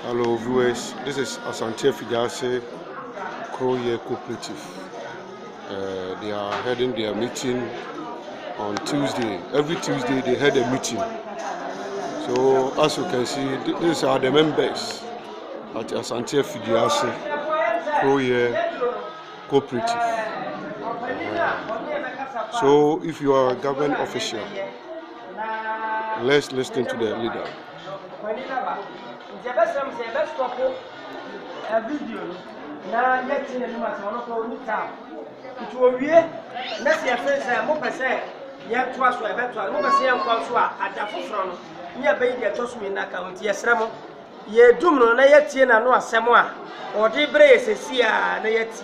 Hello viewers, this is Asante Effiduase, Kroye cooperative. They are heading their meeting on Tuesday. Every Tuesday they had a meeting. So as you can see, these are the members at Asante Effiduase, Kroye cooperative. So if you are a government official, let's listen to the leader. A video na yet in the town. It will be next year, friends. More per se, yet to us, I bet to a say, I'm called at the front. Near baby, I told me in account. Yes, Ramo. Ye do no yet in a no Samoa or de brace, a sea, na yet.